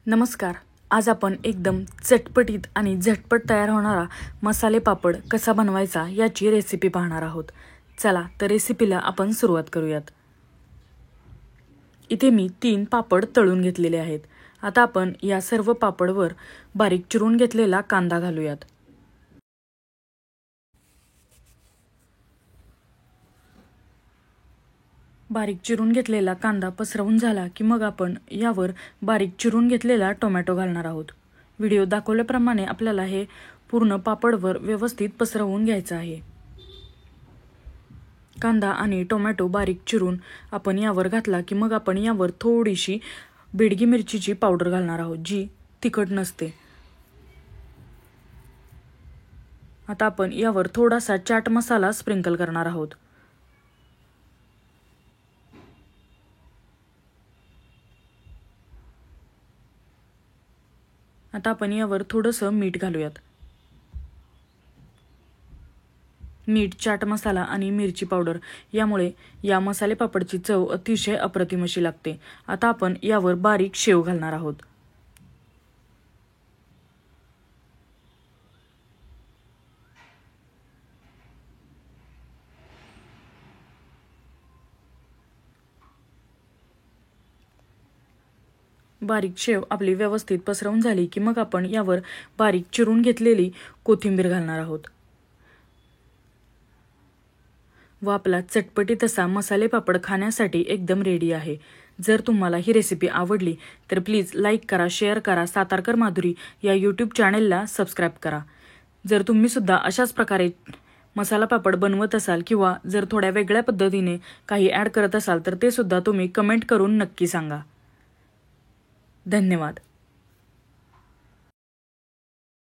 नमस्कार. आज आपण एकदम चटपटीत आणि झटपट तयार होणारा मसाले पापड कसा बनवायचा याची रेसिपी पाहणार आहोत. चला तर रेसिपीला आपण सुरुवात करूयात. इथे मी 3 पापड तळून घेतलेले आहेत. आता आपण या सर्व पापडवर बारीक चिरून घेतलेला कांदा घालूयात. बारीक चिरून घेतलेला कांदा पसरवून झाला की मग आपण यावर बारीक चिरून घेतलेला टोमॅटो घालणार आहोत. व्हिडिओ दाखवल्याप्रमाणे आपल्याला हे पूर्ण पापडवर व्यवस्थित पसरवून घ्यायचं आहे. कांदा आणि टोमॅटो बारीक चिरून आपण यावर घातला की मग आपण यावर थोडीशी बेडगी मिरचीची पावडर घालणार आहोत, जी तिखट नसते. आता आपण यावर थोडासा चाट मसाला स्प्रिंकल करणार आहोत. आता आपण यावर थोडंसं मीठ घालूयात. मीठ, चाट मसाला आणि मिरची पावडर यामुळे या मसाले पापडची चव अतिशय अप्रतिम अशी लागते. आता आपण यावर बारीक शेव घालणार आहोत. बारीक शेव आपली व्यवस्थित पसरवून झाली की मग आपण यावर बारीक चिरून घेतलेली कोथिंबीर घालणार आहोत. व आपला चटपटीत असा मसाले पापड खाण्यासाठी एकदम रेडी आहे. जर तुम्हाला ही रेसिपी आवडली तर प्लीज लाईक करा, शेअर करा. सातारकर माधुरी या यूट्यूब चॅनेलला सबस्क्राईब करा. जर तुम्ही सुद्धा अशाच प्रकारे मसाला पापड बनवत असाल किंवा जर थोड्या वेगळ्या पद्धतीने काही ॲड करत असाल तर ते सुद्धा तुम्ही कमेंट करून नक्की सांगा. धन्यवाद.